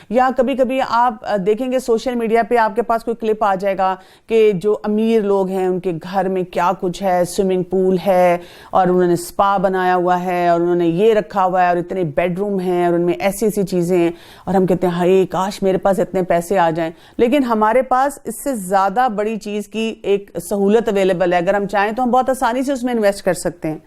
یا کبھی کبھی آپ دیکھیں گے سوشل میڈیا پہ آپ کے پاس کوئی کلپ آ جائے گا کہ جو امیر لوگ ہیں ان کے گھر میں کیا کچھ ہے، سوئمنگ پول ہے اور انہوں نے سپا بنایا ہوا ہے اور انہوں نے یہ رکھا ہوا ہے اور اتنے بیڈ روم ہیں اور ان میں ایسی ایسی چیزیں ہیں، اور ہم کہتے ہیں ہائے کاش میرے پاس اتنے پیسے آ جائیں. لیکن ہمارے پاس اس سے زیادہ بڑی چیز کی ایک سہولت اویلیبل ہے. اگر ہم چاہیں تو ہم بہت آسانی سے اس میں انویسٹ کر سکتے ہیں.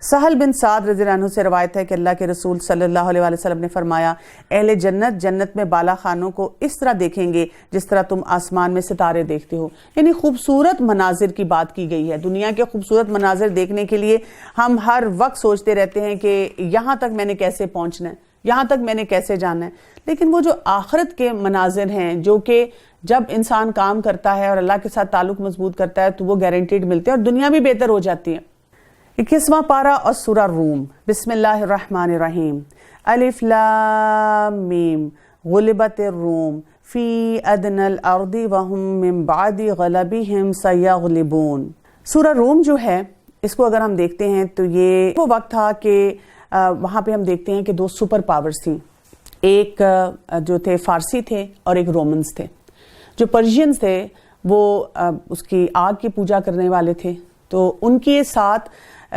سہل بن سعد رضی اللہ عنہ سے روایت ہے کہ اللہ کے رسول صلی اللہ علیہ وسلم نے فرمایا، اہل جنت جنت میں بالا خانوں کو اس طرح دیکھیں گے جس طرح تم آسمان میں ستارے دیکھتے ہو. یعنی خوبصورت مناظر کی بات کی گئی ہے. دنیا کے خوبصورت مناظر دیکھنے کے لیے ہم ہر وقت سوچتے رہتے ہیں کہ یہاں تک میں نے کیسے پہنچنا ہے، یہاں تک میں نے کیسے جانا ہے. لیکن وہ جو آخرت کے مناظر ہیں جو کہ جب انسان کام کرتا ہے اور اللہ کے ساتھ تعلق مضبوط کرتا ہے تو وہ گارنٹیڈ ملتے ہیں اور دنیا بھی بہتر ہو جاتی ہے. 21واں پارہ اور سورہ روم. بسم اللہ الرحمن الرحیم. الف لام میم غلبت الروم فی ادنی الارض وهم من بعد غلبهم سیغلبون. سورہ روم جو ہے اس کو اگر ہم دیکھتے ہیں تو یہ وہ وقت تھا کہ وہاں پہ ہم دیکھتے ہیں کہ دو سپر پاورز تھیں. ایک جو تھے فارسی تھے اور ایک رومنز تھے. جو پرشینز تھے وہ اس کی آگ کی پوجا کرنے والے تھے، تو ان کے ساتھ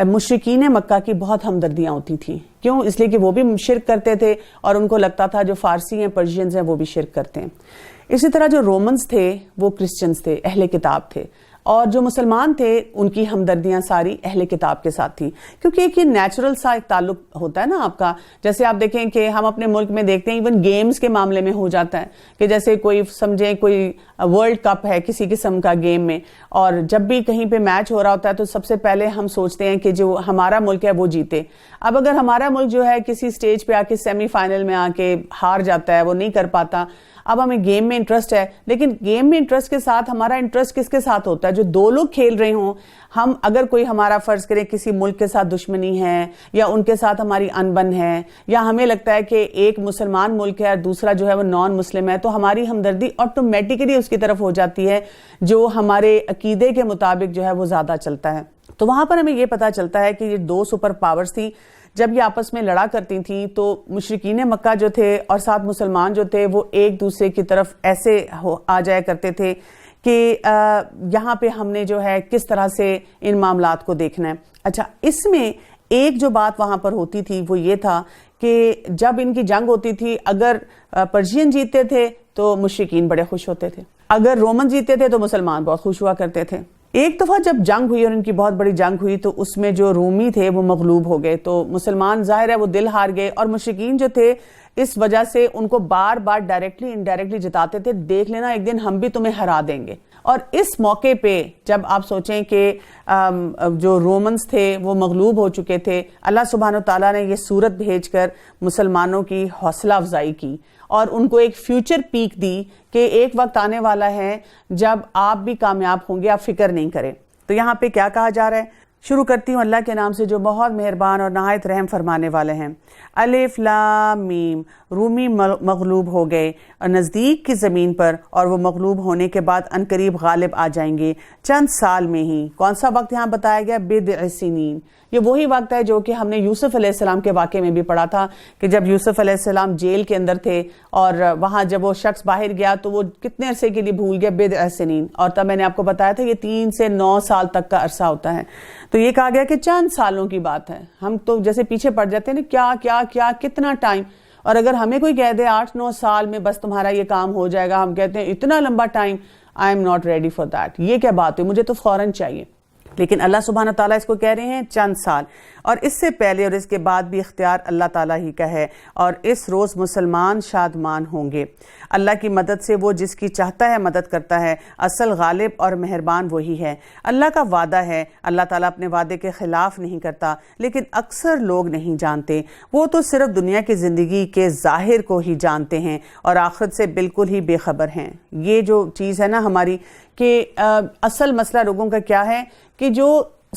مشرکین مکہ کی بہت ہمدردیاں ہوتی تھیں. کیوں؟ اس لیے کہ وہ بھی شرک کرتے تھے اور ان کو لگتا تھا جو فارسی ہیں پرشینز ہیں وہ بھی شرک کرتے ہیں. اسی طرح جو رومنز تھے وہ کرسچنز تھے، اہل کتاب تھے، اور جو مسلمان تھے ان کی ہمدردیاں ساری اہل کتاب کے ساتھ تھیں. کیونکہ ایک یہ نیچرل سا ایک تعلق ہوتا ہے نا آپ کا. جیسے آپ دیکھیں کہ ہم اپنے ملک میں دیکھتے ہیں ایون گیمز کے معاملے میں ہو جاتا ہے کہ جیسے کوئی سمجھیں کوئی ورلڈ کپ ہے کسی قسم کا گیم میں، اور جب بھی کہیں پہ میچ ہو رہا ہوتا ہے تو سب سے پہلے ہم سوچتے ہیں کہ جو ہمارا ملک ہے وہ جیتے. اب اگر ہمارا ملک جو ہے کسی سٹیج پہ آ کے سیمی فائنل میں آ کے ہار جاتا ہے، وہ نہیں کر پاتا، اب ہمیں گیم میں انٹرسٹ ہے، لیکن گیم میں انٹرسٹ کے ساتھ ہمارا انٹرسٹ کس کے ساتھ ہوتا ہے؟ جو دو لوگ کھیل رہے ہوں. ہم اگر کوئی ہمارا فرض کریں کسی ملک کے ساتھ دشمنی ہے یا ان کے ساتھ ہماری انبن ہے، یا ہمیں لگتا ہے کہ ایک مسلمان ملک ہے اور دوسرا جو ہے وہ نان مسلم ہے، تو ہماری ہمدردی آٹومیٹکلی اس کی طرف ہو جاتی ہے جو ہمارے عقیدے کے مطابق جو ہے وہ زیادہ چلتا ہے. تو وہاں پر ہمیں یہ پتا چلتا ہے کہ یہ دو سپر پاورز تھیں. جب یہ آپس میں لڑا کرتی تھیں تو مشرکین مکہ جو تھے اور ساتھ مسلمان جو تھے وہ ایک دوسرے کی طرف ایسے آ جایا کرتے تھے کہ یہاں پہ ہم نے جو ہے کس طرح سے ان معاملات کو دیکھنا ہے. اچھا، اس میں ایک جو بات وہاں پر ہوتی تھی وہ یہ تھا کہ جب ان کی جنگ ہوتی تھی، اگر پرشین جیتے تھے تو مشرکین بڑے خوش ہوتے تھے، اگر رومن جیتے تھے تو مسلمان بہت خوش ہوا کرتے تھے. ایک دفعہ جب جنگ ہوئی اور ان کی بہت بڑی جنگ ہوئی تو اس میں جو رومی تھے وہ مغلوب ہو گئے، تو مسلمان ظاہر ہے وہ دل ہار گئے، اور مشرکین جو تھے اس وجہ سے ان کو بار بار ڈائریکٹلی انڈائریکٹلی جتاتے تھے، دیکھ لینا ایک دن ہم بھی تمہیں ہرا دیں گے. اور اس موقع پہ جب آپ سوچیں کہ جو رومنز تھے وہ مغلوب ہو چکے تھے، اللہ سبحانہ و تعالیٰ نے یہ صورت بھیج کر مسلمانوں کی حوصلہ افزائی کی اور ان کو ایک فیوچر پیک دی کہ ایک وقت آنے والا ہے جب آپ بھی کامیاب ہوں گے، آپ فکر نہیں کریں. تو یہاں پہ کیا کہا جا رہا ہے؟ شروع کرتی ہوں اللہ کے نام سے جو بہت مہربان اور نہایت رحم فرمانے والے ہیں. الف لام میم. رومی مغلوب ہو گئے اور نزدیک کی زمین پر، اور وہ مغلوب ہونے کے بعد عنقریب غالب آ جائیں گے چند سال میں ہی. کون سا وقت یہاں بتایا گیا؟ بضع سنین. یہ وہی وقت ہے جو کہ ہم نے یوسف علیہ السلام کے واقعے میں بھی پڑھا تھا کہ جب یوسف علیہ السلام جیل کے اندر تھے اور وہاں جب وہ شخص باہر گیا تو وہ کتنے عرصے کے لیے بھول گیا؟ بضع سنین. اور تب میں نے آپ کو بتایا تھا یہ 3 سے 9 سال تک کا عرصہ ہوتا ہے. تو یہ کہا گیا کہ چند سالوں کی بات ہے. ہم تو جیسے پیچھے پڑ جاتے ہیں نا، کیا کیا کیا کتنا ٹائم. اور اگر ہمیں کوئی کہہ دے 8-9 سال میں بس تمہارا یہ کام ہو جائے گا، ہم کہتے ہیں اتنا لمبا time, I am not ready for that. یہ کیا بات ہے؟ مجھے تو فوراً چاہیے. لیکن اللہ سبحانہ تعالیٰ اس کو کہہ رہے ہیں چند سال، اور اس سے پہلے اور اس کے بعد بھی اختیار اللہ تعالیٰ ہی کا ہے. اور اس روز مسلمان شادمان ہوں گے. اللہ کی مدد سے وہ جس کی چاہتا ہے مدد کرتا ہے. اصل غالب اور مہربان وہی ہے. اللہ کا وعدہ ہے، اللہ تعالیٰ اپنے وعدے کے خلاف نہیں کرتا، لیکن اکثر لوگ نہیں جانتے. وہ تو صرف دنیا کی زندگی کے ظاہر کو ہی جانتے ہیں اور آخرت سے بالکل ہی بے خبر ہیں. یہ جو چیز ہے نا ہماری، کہ اصل مسئلہ لوگوں کا کیا ہے کہ جو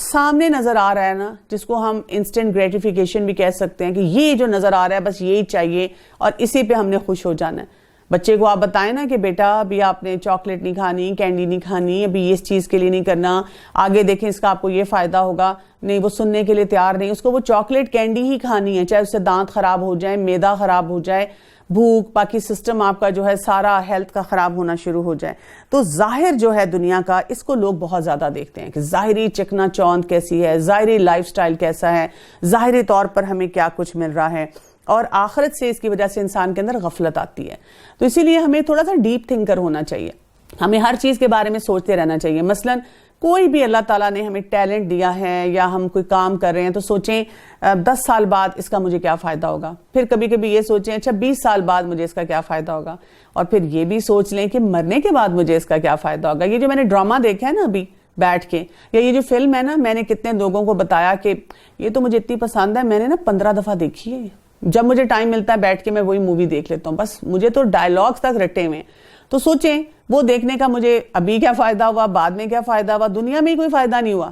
سامنے نظر آ رہا ہے نا، جس کو ہم انسٹنٹ گریٹیفیکیشن بھی کہہ سکتے ہیں، کہ یہ جو نظر آ رہا ہے بس یہی چاہیے اور اسی پہ ہم نے خوش ہو جانا ہے. بچے کو آپ بتائیں نا کہ بیٹا ابھی آپ نے چاکلیٹ نہیں کھانی، کینڈی نہیں کھانی، ابھی اس چیز کے لیے نہیں کرنا، آگے دیکھیں اس کا آپ کو یہ فائدہ ہوگا. نہیں، وہ سننے کے لیے تیار نہیں. اس کو وہ چاکلیٹ کینڈی ہی کھانی ہے، چاہے اس سے دانت خراب ہو جائے، معدہ خراب ہو جائے، بھوک، باقی سسٹم آپ کا جو ہے سارا ہیلتھ کا خراب ہونا شروع ہو جائے. تو ظاہر جو ہے دنیا کا، اس کو لوگ بہت زیادہ دیکھتے ہیں کہ ظاہری چکنا چوند کیسی ہے، ظاہری لائف سٹائل کیسا ہے، ظاہری طور پر ہمیں کیا کچھ مل رہا ہے، اور آخرت سے اس کی وجہ سے انسان کے اندر غفلت آتی ہے. تو اسی لیے ہمیں تھوڑا سا ڈیپ تھنکر ہونا چاہیے، ہمیں ہر چیز کے بارے میں سوچتے رہنا چاہیے. مثلاً کوئی بھی اللہ تعالیٰ نے ہمیں ٹیلنٹ دیا ہے یا ہم کوئی کام کر رہے ہیں تو سوچیں 10 سال بعد اس کا مجھے کیا فائدہ ہوگا. پھر کبھی کبھی یہ سوچیں اچھا 20 سال بعد مجھے اس کا کیا فائدہ ہوگا. اور پھر یہ بھی سوچ لیں کہ مرنے کے بعد مجھے اس کا کیا فائدہ ہوگا. یہ جو میں نے ڈرامہ دیکھا ہے نا ابھی بیٹھ کے، یا یہ جو فلم ہے نا، میں نے کتنے لوگوں کو بتایا کہ یہ تو مجھے اتنی پسند ہے، میں نے نا 15 دفعہ دیکھی ہے. جب مجھے ٹائم ملتا ہے بیٹھ کے میں وہی مووی دیکھ لیتا ہوں، بس مجھے تو ڈائلاگز تک رٹے ہوئے ہیں. تو سوچیں وہ دیکھنے کا مجھے ابھی کیا فائدہ ہوا، بعد میں کیا فائدہ ہوا، دنیا میں ہی کوئی فائدہ نہیں ہوا،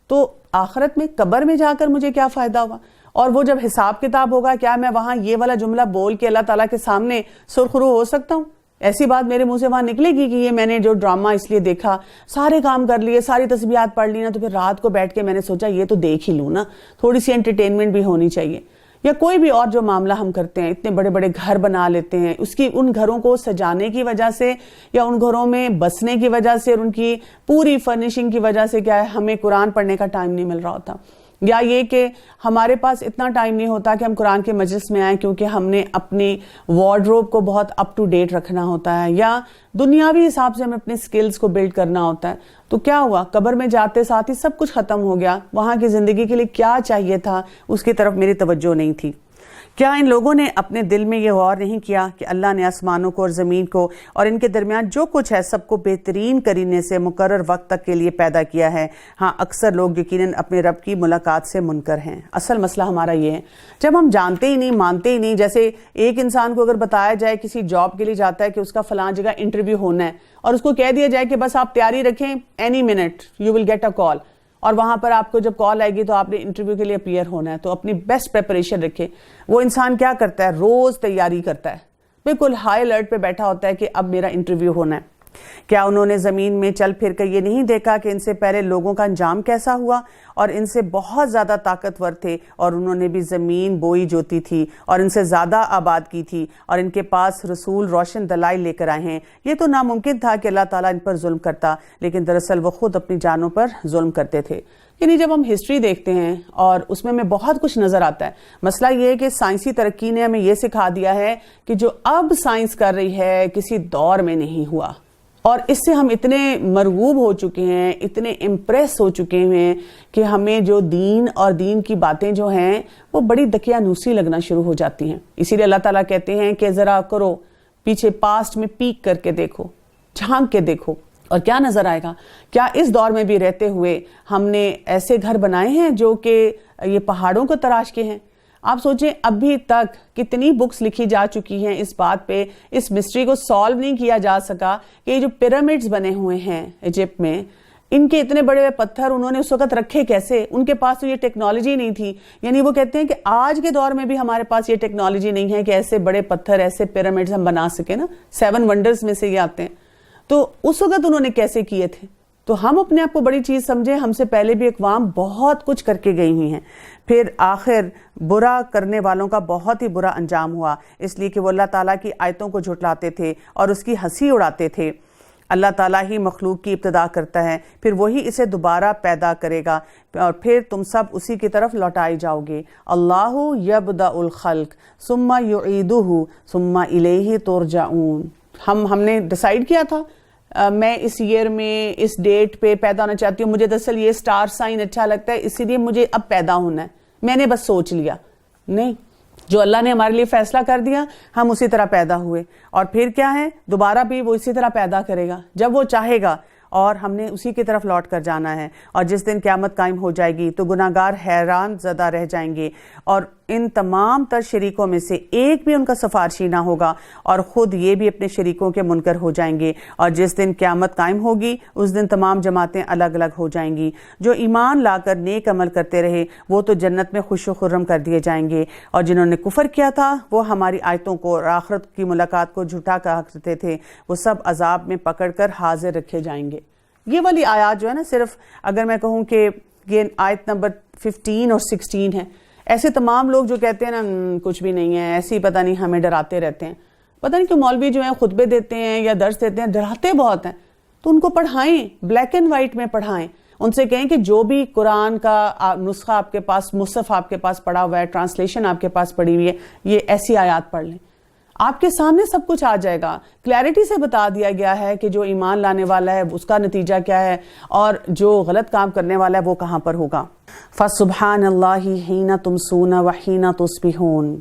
تو آخرت میں قبر میں جا کر مجھے کیا فائدہ ہوا. اور وہ جب حساب کتاب ہوگا، کیا میں وہاں یہ والا جملہ بول کے اللہ تعالیٰ کے سامنے سرخرو ہو سکتا ہوں؟ ایسی بات میرے منہ سے وہاں نکلے گی کہ یہ میں نے جو ڈرامہ اس لیے دیکھا، سارے کام کر لیے، ساری تسبیحات پڑھ لی نا، تو پھر رات کو بیٹھ کے میں نے سوچا یہ تو دیکھ ہی لوں نا، تھوڑی سی انٹرٹینمنٹ بھی ہونی چاہیے. یا کوئی بھی اور جو معاملہ ہم کرتے ہیں، اتنے بڑے بڑے گھر بنا لیتے ہیں، اس کی ان گھروں کو سجانے کی وجہ سے یا ان گھروں میں بسنے کی وجہ سے اور ان کی پوری فرنیشنگ کی وجہ سے کیا ہے ہمیں قرآن پڑھنے کا ٹائم نہیں مل رہا ہوتا. یا یہ کہ ہمارے پاس اتنا ٹائم نہیں ہوتا کہ ہم قرآن کے مجلس میں آئیں کیونکہ ہم نے اپنی وارڈروب کو بہت اپ ٹو ڈیٹ رکھنا ہوتا ہے، یا دنیاوی حساب سے ہمیں اپنے سکلز کو بلڈ کرنا ہوتا ہے. تو کیا ہوا، قبر میں جاتے ساتھ ہی سب کچھ ختم ہو گیا. وہاں کی زندگی کے لیے کیا چاہیے تھا اس کی طرف میری توجہ نہیں تھی. کیا ان لوگوں نے اپنے دل میں یہ غور نہیں کیا کہ اللہ نے آسمانوں کو اور زمین کو اور ان کے درمیان جو کچھ ہے سب کو بہترین کرینے سے مقرر وقت تک کے لیے پیدا کیا ہے؟ ہاں، اکثر لوگ یقیناً اپنے رب کی ملاقات سے منکر ہیں. اصل مسئلہ ہمارا یہ ہے، جب ہم جانتے ہی نہیں، مانتے ہی نہیں. جیسے ایک انسان کو اگر بتایا جائے کسی جاب کے لیے جاتا ہے کہ اس کا فلاں جگہ انٹرویو ہونا ہے، اور اس کو کہہ دیا جائے کہ بس آپ تیاری رکھیں، any minute you will get a call, اور وہاں پر آپ کو جب کال آئے گی تو آپ نے انٹرویو کے لیے اپیئر ہونا ہے، تو اپنی بیسٹ پریپریشن رکھے. وہ انسان کیا کرتا ہے؟ روز تیاری کرتا ہے، بالکل ہائی الرٹ پہ بیٹھا ہوتا ہے کہ اب میرا انٹرویو ہونا ہے. کیا انہوں نے زمین میں چل پھر کر یہ نہیں دیکھا کہ ان سے پہلے لوگوں کا انجام کیسا ہوا، اور ان سے بہت زیادہ طاقتور تھے، اور انہوں نے بھی زمین بوئی جوتی تھی اور ان سے زیادہ آباد کی تھی، اور ان کے پاس رسول روشن دلائل لے کر آئے ہیں. یہ تو ناممکن تھا کہ اللہ تعالیٰ ان پر ظلم کرتا، لیکن دراصل وہ خود اپنی جانوں پر ظلم کرتے تھے. یعنی جب ہم ہسٹری دیکھتے ہیں اور اس میں ہمیں بہت کچھ نظر آتا ہے. مسئلہ یہ ہے کہ سائنسی ترقی نے ہمیں یہ سکھا دیا ہے کہ جو اب سائنس کر رہی ہے کسی دور میں نہیں ہوا، اور اس سے ہم اتنے مرغوب ہو چکے ہیں، اتنے امپریس ہو چکے ہیں کہ ہمیں جو دین اور دین کی باتیں جو ہیں وہ بڑی دقیانوسی لگنا شروع ہو جاتی ہیں. اسی لیے اللہ تعالیٰ کہتے ہیں کہ ذرا کرو پیچھے پاسٹ میں پیک کر کے دیکھو، جھانک کے دیکھو، اور کیا نظر آئے گا. کیا اس دور میں بھی رہتے ہوئے ہم نے ایسے گھر بنائے ہیں جو کہ یہ پہاڑوں کو تراش کے ہیں؟ آپ سوچیں ابھی تک کتنی بکس لکھی جا چکی ہیں اس بات پہ، اس مسٹری کو سالو نہیں کیا جا سکا کہ یہ جو پیرامڈز بنے ہوئے ہیں ایجپٹ میں، ان کے اتنے بڑے پتھر انہوں نے اس وقت رکھے کیسے؟ ان کے پاس تو یہ ٹیکنالوجی نہیں تھی. یعنی وہ کہتے ہیں کہ آج کے دور میں بھی ہمارے پاس یہ ٹیکنالوجی نہیں ہے کہ ایسے بڑے پتھر، ایسے پیرامڈز ہم بنا سکیں نا. 7 ونڈرز میں سے یہ آتے ہیں. تو اس وقت انہوں نے کیسے کیے تھے؟ تو ہم اپنے آپ کو بڑی چیز سمجھیں، ہم سے پہلے بھی اقوام بہت کچھ کر کے گئی ہوئی ہیں. پھر آخر برا کرنے والوں کا بہت ہی برا انجام ہوا، اس لیے کہ وہ اللہ تعالیٰ کی آیتوں کو جھٹلاتے تھے اور اس کی ہنسی اڑاتے تھے. اللہ تعالیٰ ہی مخلوق کی ابتدا کرتا ہے، پھر وہی اسے دوبارہ پیدا کرے گا، اور پھر تم سب اسی کی طرف لوٹائے جاؤ گے. اللہ یبدأ الخلق ثم یعیدہ ثم الیہ ترجعون. ہم نے ڈیسائیڈ کیا تھا میں اس ایئر میں اس ڈیٹ پہ پیدا ہونا چاہتی ہوں، مجھے دراصل یہ سٹار سائن اچھا لگتا ہے اسی لیے مجھے اب پیدا ہونا ہے، میں نے بس سوچ لیا. نہیں، جو اللہ نے ہمارے لیے فیصلہ کر دیا ہم اسی طرح پیدا ہوئے، اور پھر کیا ہے، دوبارہ بھی وہ اسی طرح پیدا کرے گا جب وہ چاہے گا، اور ہم نے اسی کی طرف لوٹ کر جانا ہے. اور جس دن قیامت قائم ہو جائے گی تو گناہگار حیران زدہ رہ جائیں گے، اور ان تمام تر شریکوں میں سے ایک بھی ان کا سفارشی نہ ہوگا، اور خود یہ بھی اپنے شریکوں کے منکر ہو جائیں گے. اور جس دن قیامت قائم ہوگی اس دن تمام جماعتیں الگ الگ ہو جائیں گی. جو ایمان لا کر نیک عمل کرتے رہے وہ تو جنت میں خوش و خرم کر دیے جائیں گے، اور جنہوں نے کفر کیا تھا وہ ہماری آیتوں کو اور آخرت کی ملاقات کو جھوٹا کہا کرتے تھے، وہ سب عذاب میں پکڑ کر حاضر رکھے جائیں گے. یہ والی آیات جو ہے نا، صرف اگر میں کہوں کہ یہ آیت نمبر 15 اور 16 ہے، ایسے تمام لوگ جو کہتے ہیں نا کچھ بھی نہیں ہے، ایسے ہی پتہ نہیں ہمیں ڈراتے رہتے ہیں، پتہ نہیں کہ مولوی جو ہیں خطبے دیتے ہیں یا درس دیتے ہیں ڈراتے بہت ہیں، تو ان کو پڑھائیں، بلیک اینڈ وائٹ میں پڑھائیں، ان سے کہیں کہ جو بھی قرآن کا نسخہ آپ کے پاس، مصحف آپ کے پاس پڑھا ہوا ہے، ٹرانسلیشن آپ کے پاس پڑھی ہوئی ہے، یہ ایسی آیات پڑھ لیں، آپ کے سامنے سب کچھ آ جائے گا، کلیئرٹی سے بتا دیا گیا ہے کہ جو ایمان لانے والا ہے اس کا نتیجہ کیا ہے اور جو غلط کام کرنے والا ہے وہ کہاں پر ہوگا۔ فَسُبْحَانَ اللَّهِ حِينَ تُمْسُونَ وَحِينَ تُصْبِحُونَ،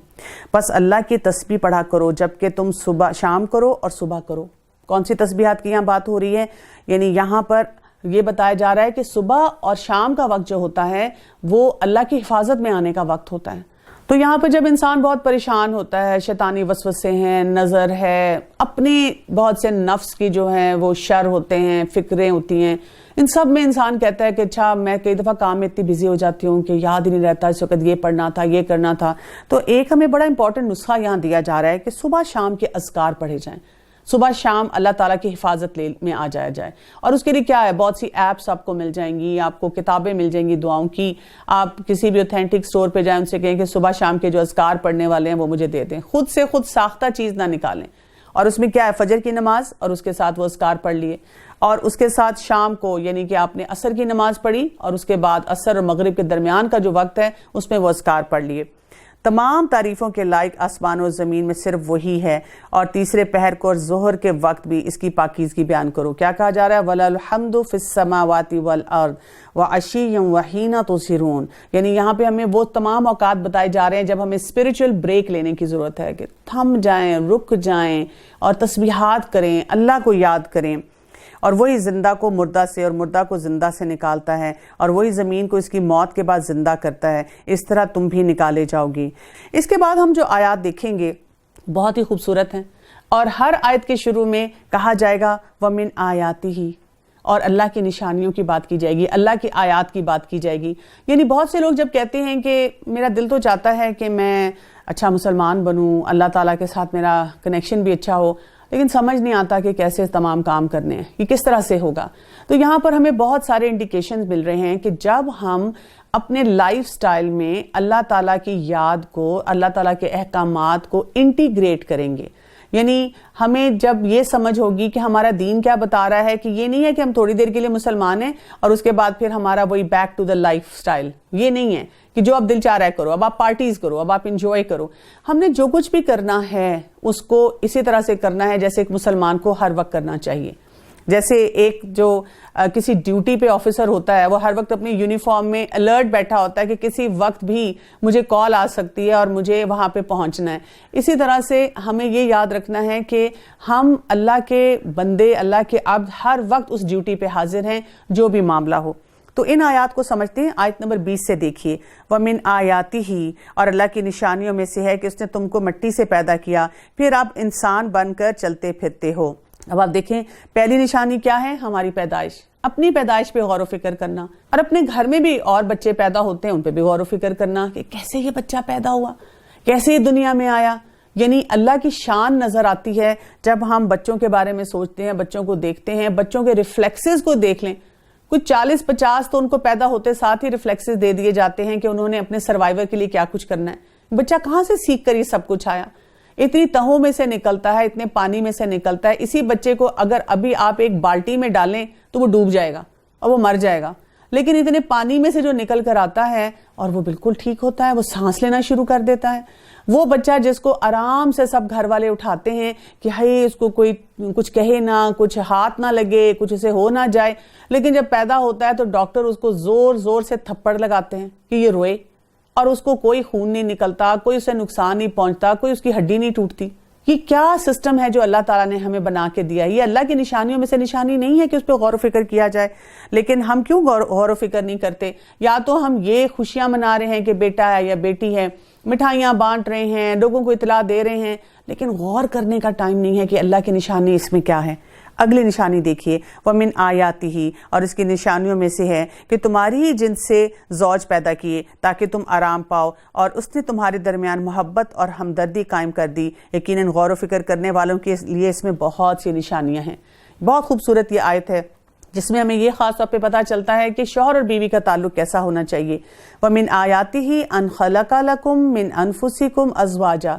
بس اللہ کی تسبیح پڑھا کرو جبکہ تم صبح شام کرو اور صبح کرو۔ کون سی تسبیحات کی یہاں بات ہو رہی ہے؟ یعنی یہاں پر یہ بتایا جا رہا ہے کہ صبح اور شام کا وقت جو ہوتا ہے وہ اللہ کی حفاظت میں آنے کا وقت ہوتا ہے۔ تو یہاں پہ جب انسان بہت پریشان ہوتا ہے، شیطانی وسوسے ہیں، نظر ہے، اپنے بہت سے نفس کی جو ہیں وہ شر ہوتے ہیں، فکریں ہوتی ہیں، ان سب میں انسان کہتا ہے کہ اچھا میں کئی دفعہ کام میں اتنی بزی ہو جاتی ہوں کہ یاد ہی نہیں رہتا اس وقت یہ پڑھنا تھا، یہ کرنا تھا۔ تو ایک ہمیں بڑا امپورٹنٹ نسخہ یہاں دیا جا رہا ہے کہ صبح شام کے اذکار پڑھے جائیں، صبح شام اللہ تعالیٰ کی حفاظت میں آ جایا جائے۔ اور اس کے لیے کیا ہے، بہت سی ایپس آپ کو مل جائیں گی، آپ کو کتابیں مل جائیں گی دعاؤں کی، آپ کسی بھی اوتھینٹک سٹور پہ جائیں، ان سے کہیں کہ صبح شام کے جو اذکار پڑھنے والے ہیں وہ مجھے دے دیں، خود سے خود ساختہ چیز نہ نکالیں۔ اور اس میں کیا ہے، فجر کی نماز اور اس کے ساتھ وہ اذکار پڑھ لیے، اور اس کے ساتھ شام کو یعنی کہ آپ نے عصر کی نماز پڑھی اور اس کے بعد عصر اور مغرب کے درمیان کا جو وقت ہے اس میں وہ اذکار پڑھ لیے۔ تمام تعریفوں کے لائق آسمان و زمین میں صرف وہی ہے، اور تیسرے پہر کو اور ظہر کے وقت بھی اس کی پاکیزگی بیان کرو۔ کیا کہا جا رہا ہے؟ وَلَا الْحَمْدُ فِي السَّمَاوَاتِ وَالْأَرْضِ وَعَشِيًّا وَحِينَ تُظْهِرُونَ، یعنی یہاں پہ ہمیں وہ تمام اوقات بتائے جا رہے ہیں جب ہمیں اسپرچل بریک لینے کی ضرورت ہے، کہ تھم جائیں، رک جائیں اور تسبیحات کریں، اللہ کو یاد کریں۔ اور وہی زندہ کو مردہ سے اور مردہ کو زندہ سے نکالتا ہے، اور وہی زمین کو اس کی موت کے بعد زندہ کرتا ہے، اس طرح تم بھی نکالے جاؤ گی۔ اس کے بعد ہم جو آیات دیکھیں گے بہت ہی خوبصورت ہیں، اور ہر آیت کے شروع میں کہا جائے گا وَمِنْ آیَاتِهِ، اور اللہ کی نشانیوں کی بات کی جائے گی، اللہ کی آیات کی بات کی جائے گی۔ یعنی بہت سے لوگ جب کہتے ہیں کہ میرا دل تو چاہتا ہے کہ میں اچھا مسلمان بنوں، اللہ تعالیٰ کے ساتھ میرا کنیکشن بھی اچھا ہو، لیکن سمجھ نہیں آتا کہ کیسے تمام کام کرنے ہیں، یہ کس طرح سے ہوگا۔ تو یہاں پر ہمیں بہت سارے انڈیکیشنز مل رہے ہیں کہ جب ہم اپنے لائف سٹائل میں اللہ تعالیٰ کی یاد کو، اللہ تعالیٰ کے احکامات کو انٹیگریٹ کریں گے، یعنی ہمیں جب یہ سمجھ ہوگی کہ ہمارا دین کیا بتا رہا ہے، کہ یہ نہیں ہے کہ ہم تھوڑی دیر کے لیے مسلمان ہیں اور اس کے بعد پھر ہمارا وہی back to the lifestyle, یہ نہیں ہے کہ جو اب دل چاہ رہا ہے کرو، اب آپ پارٹیز کرو، اب آپ انجوائے کرو۔ ہم نے جو کچھ بھی کرنا ہے اس کو اسی طرح سے کرنا ہے جیسے ایک مسلمان کو ہر وقت کرنا چاہیے۔ جیسے ایک جو کسی ڈیوٹی پہ آفیسر ہوتا ہے، وہ ہر وقت اپنی یونیفارم میں الرٹ بیٹھا ہوتا ہے کہ کسی وقت بھی مجھے کال آ سکتی ہے اور مجھے وہاں پہ پہنچنا ہے۔ اسی طرح سے ہمیں یہ یاد رکھنا ہے کہ ہم اللہ کے بندے، اللہ کے عبد، ہر وقت اس ڈیوٹی پہ حاضر ہیں جو بھی معاملہ ہو۔ تو ان آیات کو سمجھتے ہیں۔ آیت نمبر 20 سے دیکھیے، وَمِنْ آیَاتِهِ، اور اللہ کی نشانیوں میں سے ہے کہ اس نے تم کو مٹی سے پیدا کیا، پھر آپ انسان بن کر چلتے پھرتے ہو۔ اب آپ دیکھیں پہلی نشانی کیا ہے، ہماری پیدائش، اپنی پیدائش پہ غور و فکر کرنا، اور اپنے گھر میں بھی اور بچے پیدا ہوتے ہیں ان پہ بھی غور و فکر کرنا کہ کیسے یہ بچہ پیدا ہوا، کیسے یہ دنیا میں آیا۔ یعنی اللہ کی شان نظر آتی ہے جب ہم بچوں کے بارے میں سوچتے ہیں، بچوں کو دیکھتے ہیں، بچوں کے ریفلیکسز کو دیکھ لیں۔ کچھ 40-50 تو ان کو پیدا ہوتے ساتھ ہی ریفلیکسز دے دیے جاتے ہیں کہ انہوں نے اپنے سروائیور کے لیے کیا کچھ کرنا ہے۔ بچہ کہاں سے سیکھ کر یہ سب کچھ آیا؟ اتنی تہوں میں سے نکلتا ہے، اتنے پانی میں سے نکلتا ہے۔ اسی بچے کو اگر ابھی آپ ایک بالٹی میں ڈالیں تو وہ ڈوب جائے گا اور وہ مر جائے گا، لیکن اتنے پانی میں سے جو نکل کر آتا ہے اور وہ بالکل ٹھیک ہوتا ہے، وہ سانس لینا شروع کر دیتا ہے۔ وہ بچہ جس کو آرام سے سب گھر والے اٹھاتے ہیں کہ ہائی اس کو کوئی کچھ کہے نہ، کچھ ہاتھ نہ لگے، کچھ اسے ہو نہ جائے، لیکن جب پیدا ہوتا ہے تو ڈاکٹر اس کو زور زور سے تھپڑ لگاتے ہیں کہ یہ روئے، اور اس کو کوئی خون نہیں نکلتا، کوئی اسے نقصان نہیں پہنچتا، کوئی اس کی ہڈی نہیں ٹوٹتی۔ یہ کیا سسٹم ہے جو اللہ تعالیٰ نے ہمیں بنا کے دیا؟ یہ اللہ کی نشانیوں میں سے نشانی نہیں ہے کہ اس پہ غور و فکر کیا جائے؟ لیکن ہم کیوں غور و فکر نہیں کرتے؟ یا تو ہم یہ خوشیاں منا رہے ہیں کہ بیٹا ہے یا بیٹی ہے، مٹھائیاں بانٹ رہے ہیں، لوگوں کو اطلاع دے رہے ہیں، لیکن غور کرنے کا ٹائم نہیں ہے کہ اللہ کی نشانی اس میں کیا ہے۔ اگلی نشانی دیکھیے، وَمِنْ آیَاتِهِ، اور اس کی نشانیوں میں سے ہے کہ تمہاری ہی جنس سے زوج پیدا کیے تاکہ تم آرام پاؤ، اور اس نے تمہارے درمیان محبت اور ہمدردی قائم کر دی۔ یقیناً غور و فکر کرنے والوں کے لیے اس میں بہت سی نشانیاں ہیں۔ بہت خوبصورت یہ آیت ہے جس میں ہمیں یہ خاص طور پہ پتہ چلتا ہے کہ شوہر اور بیوی کا تعلق کیسا ہونا چاہیے۔ وَمِنْ آیَاتِهِ أَنْ خَلَقَ لَكُم مِّنْ أَنفُسِكُمْ أَزْوَاجًا،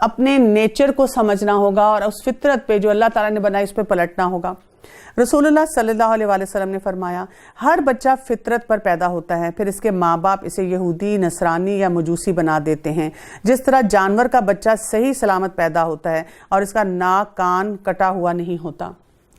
اپنے نیچر کو سمجھنا ہوگا اور اس فطرت پہ جو اللہ تعالیٰ نے بنائی اس پہ پلٹنا ہوگا۔ رسول اللہ صلی اللہ علیہ وسلم نے فرمایا ہر بچہ فطرت پر پیدا ہوتا ہے، پھر اس کے ماں باپ اسے یہودی، نصرانی یا مجوسی بنا دیتے ہیں۔ جس طرح جانور کا بچہ صحیح سلامت پیدا ہوتا ہے اور اس کا ناک کان کٹا ہوا نہیں ہوتا،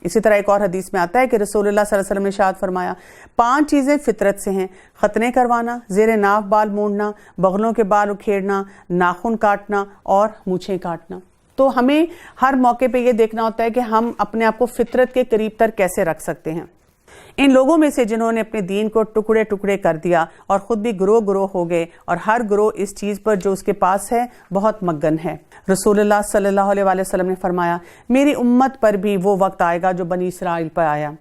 اسی طرح ایک اور حدیث میں آتا ہے کہ رسول اللہ صلی اللہ علیہ وسلم نے ارشاد فرمایا 5 چیزیں فطرت سے ہیں: ختنے کروانا، زیر ناف بال مونڈنا، بغلوں کے بال اکھیڑنا، ناخن کاٹنا اور مونچھیں کاٹنا۔ تو ہمیں ہر موقع پہ یہ دیکھنا ہوتا ہے کہ ہم اپنے آپ کو فطرت کے قریب تر کیسے رکھ سکتے ہیں۔ ان لوگوں میں سے جنہوں نے اپنے دین کو ٹکڑے ٹکڑے کر دیا اور خود بھی گروہ ہو گئے، اور ہر گروہ اس چیز پر جو اس کے پاس ہے بہت مگن ہے۔ رسول اللہ صلی اللہ علیہ وسلم نے فرمایا میری امت پر بھی وہ وقت آئے گا جو بنی اسرائیل پر آیا،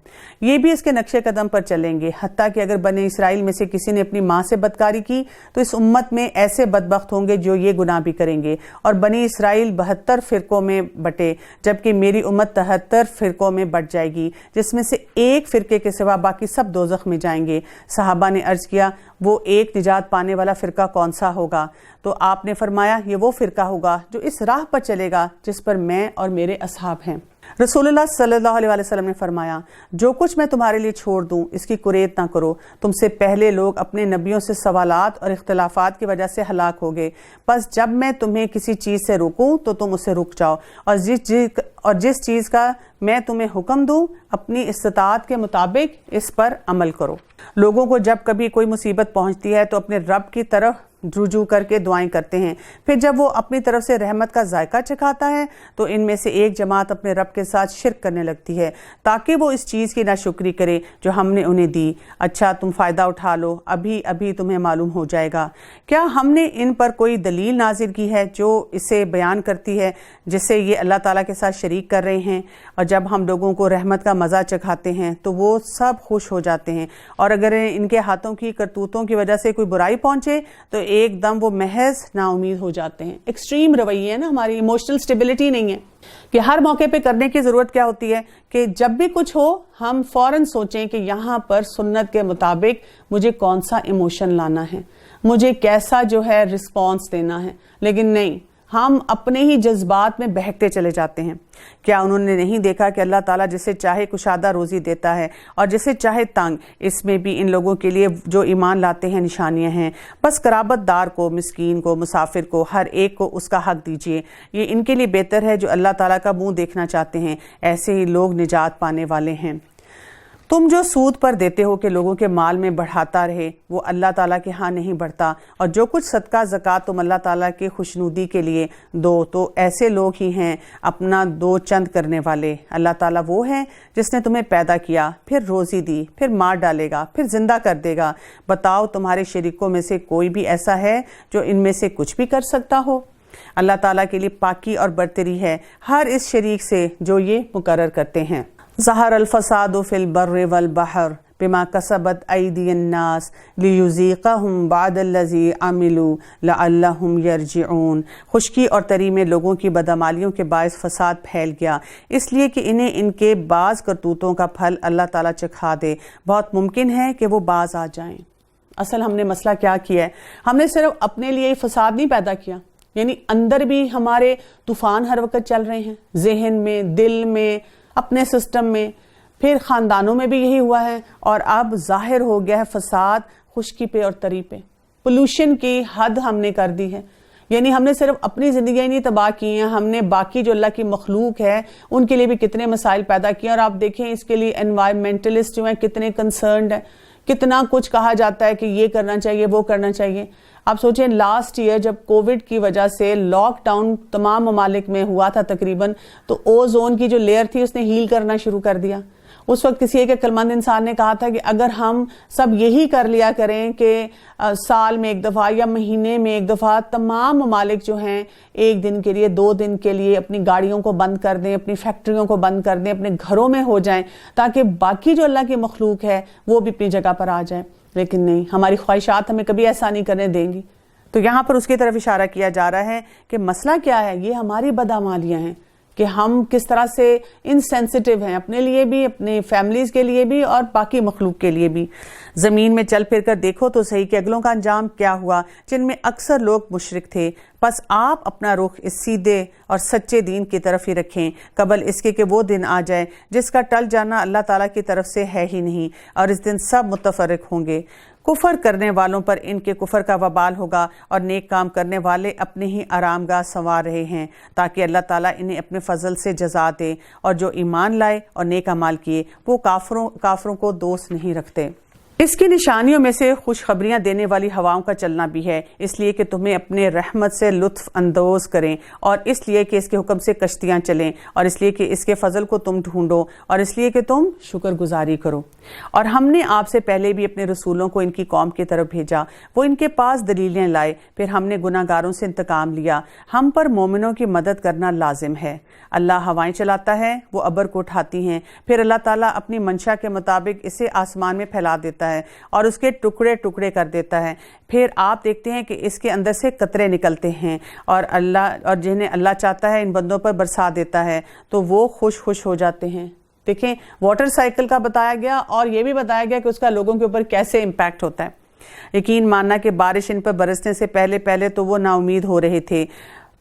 یہ بھی اس کے نقش قدم پر چلیں گے، حتیٰ کہ اگر بنی اسرائیل میں سے کسی نے اپنی ماں سے بدکاری کی تو اس امت میں ایسے بدبخت ہوں گے جو یہ گناہ بھی کریں گے، اور بنی اسرائیل 72 فرقوں میں بٹے، جبکہ میری امت 73 فرقوں میں بٹ جائے گی، جس میں سے ایک فرقے کے سوا باقی سب دوزخ میں جائیں گے۔ صحابہ نے عرض کیا وہ ایک نجات پانے والا فرقہ کون سا ہوگا؟ تو آپ نے فرمایا یہ وہ فرقہ ہوگا جو اس راہ پر چلے گا جس پر میں اور میرے اصحاب ہیں۔ رسول اللہ صلی اللہ علیہ وسلم نے فرمایا جو کچھ میں تمہارے لیے چھوڑ دوں اس کی کوریت نہ کرو، تم سے پہلے لوگ اپنے نبیوں سے سوالات اور اختلافات کی وجہ سے ہلاک ہو گئے، بس جب میں تمہیں کسی چیز سے روکوں تو تم اسے رک جاؤ، اور جس چیز کا میں تمہیں حکم دوں اپنی استطاعت کے مطابق اس پر عمل کرو۔ لوگوں کو جب کبھی کوئی مصیبت پہنچتی ہے تو اپنے رب کی طرف رجوع کر کے دعائیں کرتے ہیں، پھر جب وہ اپنی طرف سے رحمت کا ذائقہ چکھاتا ہے تو ان میں سے ایک جماعت اپنے رب کے ساتھ شرک کرنے لگتی ہے تاکہ وہ اس چیز کی ناشکری کرے جو ہم نے انہیں دی۔ اچھا تم فائدہ اٹھا لو، ابھی تمہیں معلوم ہو جائے گا۔ کیا ہم نے ان پر کوئی دلیل نازل کی ہے جو اسے بیان کرتی ہے جسے یہ اللہ تعالیٰ کے ساتھ شریک کر رہے ہیں؟ اور جب ہم لوگوں کو رحمت کا مزہ چکھاتے ہیں تو وہ سب خوش ہو جاتے ہیں، اور اگر ان کے ہاتھوں کی کرتوتوں کی وجہ سے کوئی برائی پہنچے تو ایک دم وہ محض نا امید ہو جاتے ہیں۔ ایکسٹریم رویے ہے نا، ہماری ایموشنل سٹیبلٹی نہیں ہے کہ ہر موقع پہ کرنے کی ضرورت کیا ہوتی ہے کہ جب بھی کچھ ہو ہم فوراً سوچیں کہ یہاں پر سنت کے مطابق مجھے کون سا ایموشن لانا ہے، مجھے کیسا جو ہے رسپانس دینا ہے، لیکن نہیں، ہم اپنے ہی جذبات میں بہکتے چلے جاتے ہیں۔ کیا انہوں نے نہیں دیکھا کہ اللہ تعالیٰ جسے چاہے کشادہ روزی دیتا ہے اور جسے چاہے تنگ؟ اس میں بھی ان لوگوں کے لیے جو ایمان لاتے ہیں نشانیاں ہیں۔ بس قرابت دار کو، مسکین کو، مسافر کو، ہر ایک کو اس کا حق دیجیے، یہ ان کے لیے بہتر ہے جو اللہ تعالیٰ کا منہ دیکھنا چاہتے ہیں، ایسے ہی لوگ نجات پانے والے ہیں۔ تم جو سود پر دیتے ہو کہ لوگوں کے مال میں بڑھاتا رہے، وہ اللہ تعالیٰ کے ہاں نہیں بڑھتا، اور جو کچھ صدقہ زکوٰۃ تم اللہ تعالیٰ کے خوشنودی کے لیے دو تو ایسے لوگ ہی ہیں اپنا دو چند کرنے والے۔ اللہ تعالیٰ وہ ہے جس نے تمہیں پیدا کیا، پھر روزی دی، پھر مار ڈالے گا، پھر زندہ کر دے گا۔ بتاؤ تمہارے شریکوں میں سے کوئی بھی ایسا ہے جو ان میں سے کچھ بھی کر سکتا ہو؟ اللہ تعالیٰ کے لیے پاکی اور برتری ہے ہر اس شریک سے جو یہ مقرر کرتے ہیں۔ ظہر الفساد فی البر والبحر بما کسبت ایدی الناس لیذیقہم بعد الذی عملوا لعلہم یرجعون۔ خشکی اور تری میں لوگوں کی بدعمالیوں کے باعث فساد پھیل گیا، اس لیے کہ انہیں ان کے بعض کرتوتوں کا پھل اللہ تعالیٰ چکھا دے، بہت ممکن ہے کہ وہ باز آ جائیں۔ اصل ہم نے مسئلہ کیا کیا ہے؟ ہم نے صرف اپنے لیے فساد نہیں پیدا کیا، یعنی اندر بھی ہمارے طوفان ہر وقت چل رہے ہیں، ذہن میں، دل میں، اپنے سسٹم میں، پھر خاندانوں میں بھی یہی ہوا ہے، اور اب ظاہر ہو گیا ہے فساد خشکی پہ اور تری پہ۔ پولوشن کی حد ہم نے کر دی ہے، یعنی ہم نے صرف اپنی زندگیاں نہیں تباہ کی ہیں، ہم نے باقی جو اللہ کی مخلوق ہے ان کے لیے بھی کتنے مسائل پیدا کیے، اور آپ دیکھیں اس کے لیے انوائرمنٹلسٹ جو ہیں کتنے کنسرنڈ ہیں، کتنا کچھ کہا جاتا ہے کہ یہ کرنا چاہیے، وہ کرنا چاہیے۔ آپ سوچیں لاسٹ ایئر جب کووڈ کی وجہ سے لاک ڈاؤن تمام ممالک میں ہوا تھا تقریباً، تو اوزون کی جو لیئر تھی اس نے ہیل کرنا شروع کر دیا۔ اس وقت کسی ایک عقلمند انسان نے کہا تھا کہ اگر ہم سب یہی کر لیا کریں کہ سال میں ایک دفعہ یا مہینے میں ایک دفعہ تمام ممالک جو ہیں ایک دن کے لیے، 2 دن کے لیے اپنی گاڑیوں کو بند کر دیں، اپنی فیکٹریوں کو بند کر دیں، اپنے گھروں میں ہو جائیں، تاکہ باقی جو اللہ کی مخلوق ہے وہ بھی اپنی جگہ پر آ جائیں، لیکن نہیں، ہماری خواہشات ہمیں کبھی ایسا نہیں کرنے دیں گی۔ تو یہاں پر اس کی طرف اشارہ کیا جا رہا ہے کہ مسئلہ کیا ہے؟ یہ ہماری بدعمالیاں ہیں کہ ہم کس طرح سے انسینسٹیو ہیں اپنے لیے بھی, اپنے فیملیز کے لیے بھی اور باقی مخلوق کے لیے بھی. زمین میں چل پھر کر دیکھو تو صحیح کہ اگلوں کا انجام کیا ہوا جن میں اکثر لوگ مشرک تھے. بس آپ اپنا رخ اس سیدھے اور سچے دین کی طرف ہی رکھیں قبل اس کے کہ وہ دن آ جائے جس کا ٹل جانا اللہ تعالیٰ کی طرف سے ہے ہی نہیں, اور اس دن سب متفرق ہوں گے. کفر کرنے والوں پر ان کے کفر کا وبال ہوگا, اور نیک کام کرنے والے اپنے ہی آرام گاہ سنوار رہے ہیں تاکہ اللہ تعالیٰ انہیں اپنے فضل سے جزا دے. اور جو ایمان لائے اور نیک اعمال کیے وہ کافروں کو دوست نہیں رکھتے. اس کی نشانیوں میں سے خوشخبریاں دینے والی ہواؤں کا چلنا بھی ہے, اس لیے کہ تمہیں اپنے رحمت سے لطف اندوز کریں, اور اس لیے کہ اس کے حکم سے کشتیاں چلیں, اور اس لیے کہ اس کے فضل کو تم ڈھونڈو, اور اس لیے کہ تم شکر گزاری کرو. اور ہم نے آپ سے پہلے بھی اپنے رسولوں کو ان کی قوم کی طرف بھیجا, وہ ان کے پاس دلیلیں لائے, پھر ہم نے گناہ گاروں سے انتقام لیا. ہم پر مومنوں کی مدد کرنا لازم ہے. اللہ ہوائیں چلاتا ہے, وہ ابر کو اٹھاتی ہیں, پھر اللہ تعالیٰ اپنی منشا کے مطابق اسے آسمان میں پھیلا دیتا ہے اور اس کے ٹکڑے ٹکڑے کر دیتا ہے. پھر آپ دیکھتے ہیں کہ اس کے اندر سے قطرے نکلتے ہیں, اور جنہیں اللہ چاہتا ہے ان بندوں پر برسا دیتا ہے تو وہ خوش ہو جاتے ہیں. دیکھیں, واٹر سائیکل کا بتایا گیا اور یہ بھی بتایا گیا کہ اس کا لوگوں کے اوپر کیسے امپیکٹ ہوتا ہے. یقین ماننا کہ بارش ان پر برسنے سے پہلے تو وہ نا امید ہو رہے تھے.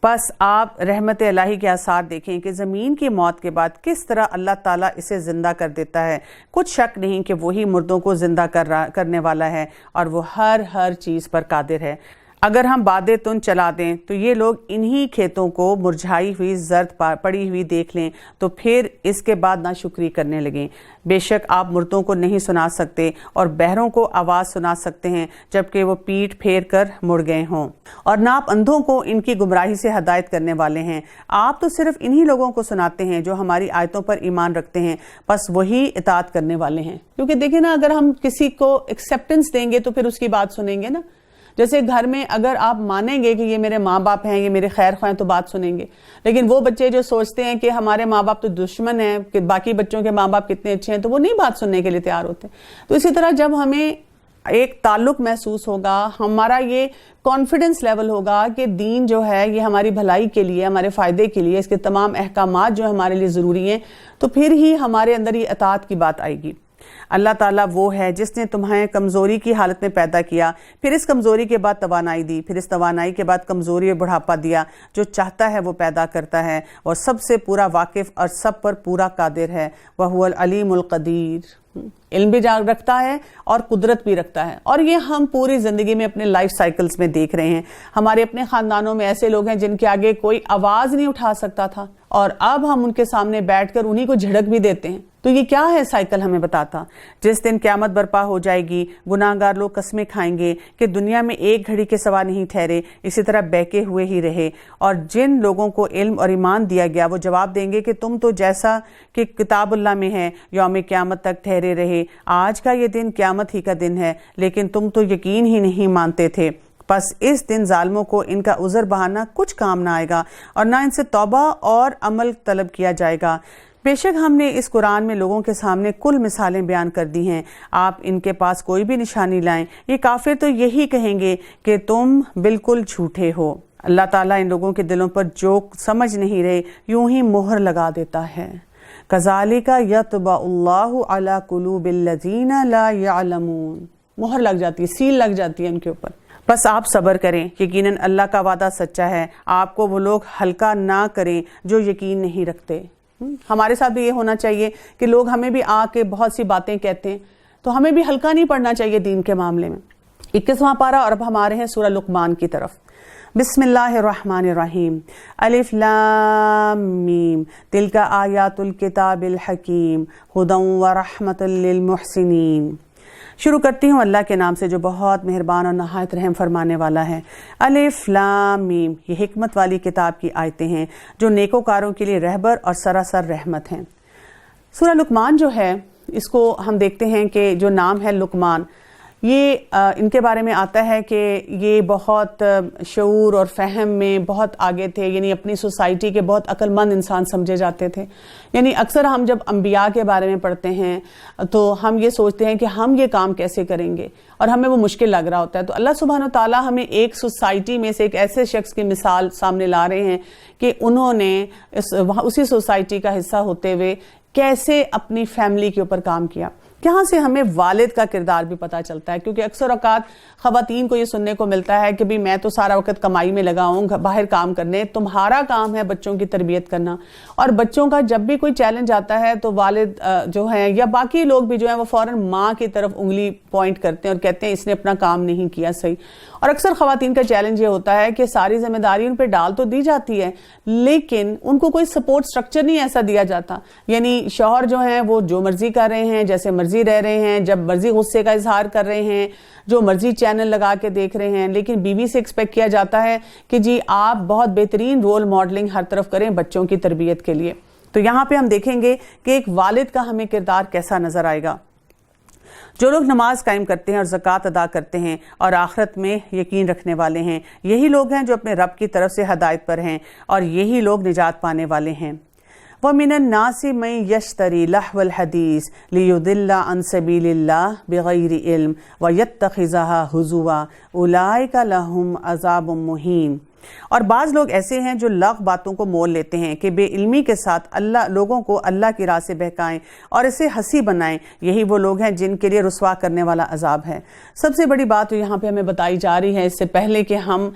بس آپ رحمت الہی کے آثار دیکھیں کہ زمین کی موت کے بعد کس طرح اللہ تعالیٰ اسے زندہ کر دیتا ہے. کچھ شک نہیں کہ وہی مردوں کو زندہ کرنے والا ہے, اور وہ ہر چیز پر قادر ہے. اگر ہم بادیں تن چلا دیں تو یہ لوگ انہی کھیتوں کو مرجھائی ہوئی زرد پڑی ہوئی دیکھ لیں تو پھر اس کے بعد ناشکری کرنے لگیں. بے شک آپ مردوں کو نہیں سنا سکتے اور بہروں کو آواز سنا سکتے ہیں جبکہ وہ پیٹ پھیر کر مڑ گئے ہوں, اور نہ آپ اندھوں کو ان کی گمراہی سے ہدایت کرنے والے ہیں. آپ تو صرف انہی لوگوں کو سناتے ہیں جو ہماری آیتوں پر ایمان رکھتے ہیں, بس وہی اطاعت کرنے والے ہیں. کیونکہ دیکھیں نا, اگر ہم کسی کو ایکسیپٹنس دیں گے تو پھر اس کی بات سنیں گے نا. جیسے گھر میں اگر آپ مانیں گے کہ یہ میرے ماں باپ ہیں, یہ میرے خیر خواہ ہیں, تو بات سنیں گے. لیکن وہ بچے جو سوچتے ہیں کہ ہمارے ماں باپ تو دشمن ہیں, کہ باقی بچوں کے ماں باپ کتنے اچھے ہیں, تو وہ نہیں بات سننے کے لیے تیار ہوتے. تو اسی طرح جب ہمیں ایک تعلق محسوس ہوگا, ہمارا یہ کانفیڈنس لیول ہوگا کہ دین جو ہے یہ ہماری بھلائی کے لیے, ہمارے فائدے کے لیے, اس کے تمام احکامات جو ہمارے لیے ضروری ہیں, تو پھر ہی ہمارے اندر یہ اطاعت کی بات آئے گی. اللہ تعالیٰ وہ ہے جس نے تمہیں کمزوری کی حالت میں پیدا کیا, پھر اس کمزوری کے بعد توانائی دی, پھر اس توانائی کے بعد کمزوری اور بڑھاپا دیا. جو چاہتا ہے وہ پیدا کرتا ہے, اور سب سے پورا واقف اور سب پر پورا قادر ہے. وَهُوَ الْعَلِيمُ الْقَدِيرُ. علم بھی رکھتا ہے اور قدرت بھی رکھتا ہے. اور یہ ہم پوری زندگی میں اپنے لائف سائیکلز میں دیکھ رہے ہیں. ہمارے اپنے خاندانوں میں ایسے لوگ ہیں جن کے آگے کوئی آواز نہیں اٹھا سکتا تھا, اور اب ہم ان کے سامنے بیٹھ کر انہی کو جھڑک بھی دیتے ہیں. تو یہ کیا ہے سائیکل ہمیں بتاتا. جس دن قیامت برپا ہو جائے گی, گناہ گار لوگ قسمیں کھائیں گے کہ دنیا میں ایک گھڑی کے سوا نہیں ٹھہرے, اسی طرح بہکے ہوئے ہی رہے. اور جن لوگوں کو علم اور ایمان دیا گیا وہ جواب دیں گے کہ تم تو جیسا کہ کتاب اللہ میں ہے یوم قیامت تک ٹھہرے رہے. آج کا یہ دن قیامت ہی کا دن ہے, لیکن تم تو یقین ہی نہیں مانتے تھے. پس اس دن ظالموں کو ان کا عذر بہانا کچھ کام نہ آئے گا, اور نہ ان سے توبہ اور عمل طلب کیا جائے گا. بے شک ہم نے اس قرآن میں لوگوں کے سامنے کل مثالیں بیان کر دی ہیں. آپ ان کے پاس کوئی بھی نشانی لائیں, یہ کافر تو یہی کہیں گے کہ تم بالکل جھوٹے ہو. اللہ تعالیٰ ان لوگوں کے دلوں پر جو سمجھ نہیں رہے یوں ہی مہر لگا دیتا ہے. كَذَلِكَ يَطْبَعُ اللَّهُ عَلَى قُلُوبِ الَّذِينَ لَا يَعْلَمُونَ. مہر لگ جاتی ہے, سیل لگ جاتی ہے ان کے اوپر. بس آپ صبر کریں, یقیناً اللہ کا وعدہ سچا ہے. آپ کو وہ لوگ ہلکا نہ کریں جو یقین نہیں رکھتے. ہمارے ساتھ بھی یہ ہونا چاہیے کہ لوگ ہمیں بھی آ کے بہت سی باتیں کہتے ہیں, تو ہمیں بھی ہلکا نہیں پڑنا چاہیے دین کے معاملے میں. 21واں پارہ, اور اب ہمارے ہیں سورہ لقمان کی طرف. بسم اللہ الرحمن الرحیم. الف لام میم تلک آیات الکتاب الحکیم ہدی ورحمۃ للمحسنین. شروع کرتی ہوں اللہ کے نام سے جو بہت مہربان اور نہایت رحم فرمانے والا ہے. الف لام میم, یہ حکمت والی کتاب کی آیتیں ہیں جو نیکوکاروں کے لیے رہبر اور سراسر رحمت ہیں. سورہ لقمان جو ہے اس کو ہم دیکھتے ہیں کہ جو نام ہے لقمان, یہ ان کے بارے میں آتا ہے کہ یہ بہت شعور اور فہم میں بہت آگے تھے، یعنی اپنی سوسائٹی کے بہت عقل مند انسان سمجھے جاتے تھے. یعنی اکثر ہم جب انبیاء کے بارے میں پڑھتے ہیں تو ہم یہ سوچتے ہیں کہ ہم یہ کام کیسے کریں گے، اور ہمیں وہ مشکل لگ رہا ہوتا ہے. تو اللہ سبحانہ وتعالیٰ ہمیں ایک سوسائٹی میں سے ایک ایسے شخص کی مثال سامنے لا رہے ہیں کہ انہوں نے اسی سوسائٹی کا حصہ ہوتے ہوئے کیسے اپنی فیملی کے اوپر کام کیا. یہاں سے ہمیں والد کا کردار بھی پتہ چلتا ہے، کیونکہ اکثر اوقات خواتین کو یہ سننے کو ملتا ہے کہ میں تو سارا وقت کمائی میں لگا ہوں، باہر کام کرنے، تمہارا کام ہے بچوں کی تربیت کرنا. اور بچوں کا جب بھی کوئی چیلنج آتا ہے تو والد جو ہیں یا باقی لوگ بھی جو ہیں وہ فوراً ماں کی طرف انگلی پوائنٹ کرتے ہیں اور کہتے ہیں اس نے اپنا کام نہیں کیا صحیح. اور اکثر خواتین کا چیلنج یہ ہوتا ہے کہ ساری ذمہ داری ان پہ ڈال تو دی جاتی ہے، لیکن ان کو کوئی سپورٹ سٹرکچر نہیں ایسا دیا جاتا. یعنی شوہر جو ہیں وہ جو مرضی کر رہے ہیں، جیسے مرضی رہ رہے ہیں، جب مرضی غصے کا اظہار کر رہے ہیں، جو مرضی چینل لگا کے دیکھ رہے ہیں، لیکن بیوی سے ایکسپیکٹ کیا جاتا ہے کہ جی آپ بہت بہترین رول ماڈلنگ ہر طرف کریں بچوں کی تربیت کے لیے. تو یہاں پہ ہم دیکھیں گے کہ ایک والد کا ہمیں کردار کیسا نظر آئے گا. جو لوگ نماز قائم کرتے ہیں اور زکوٰۃ ادا کرتے ہیں اور آخرت میں یقین رکھنے والے ہیں، یہی لوگ ہیں جو اپنے رب کی طرف سے ہدایت پر ہیں، اور یہی لوگ نجات پانے والے ہیں. وَمِنَ النَّاسِ مَن يَشْتَرِي لَهْوَ الْحَدِيثِ لِيُضِلَّ عَن سَبِيلِ اللَّهِ بِغَيْرِ عِلْمٍ وَيَتَّخِذَهَا هُزُوًا أُولَٰئِكَ لَهُمْ عَذَابٌ مُّهِينٌ. اور بعض لوگ ایسے ہیں جو لغو باتوں کو مول لیتے ہیں کہ بے علمی کے ساتھ لوگوں کو اللہ کی راہ سے بہکائیں اور اسے ہنسی بنائیں. یہی وہ لوگ ہیں جن کے لیے رسوا کرنے والا عذاب ہے. سب سے بڑی بات تو یہاں پہ ہمیں بتائی جا رہی ہے، اس سے پہلے کہ ہم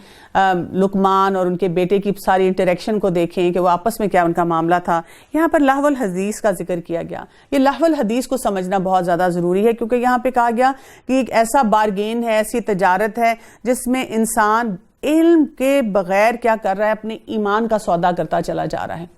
لقمان اور ان کے بیٹے کی ساری انٹریکشن کو دیکھیں کہ وہ آپس میں کیا ان کا معاملہ تھا، یہاں پر لہو الحدیث کا ذکر کیا گیا. یہ لہو الحدیث کو سمجھنا بہت زیادہ ضروری ہے، کیونکہ یہاں پہ کہا گیا کہ ایک ایسا بارگین ہے، ایسی تجارت ہے جس میں انسان علم کے بغیر کیا کر رہا ہے، اپنے ایمان کا سودا کرتا چلا جا رہا ہے.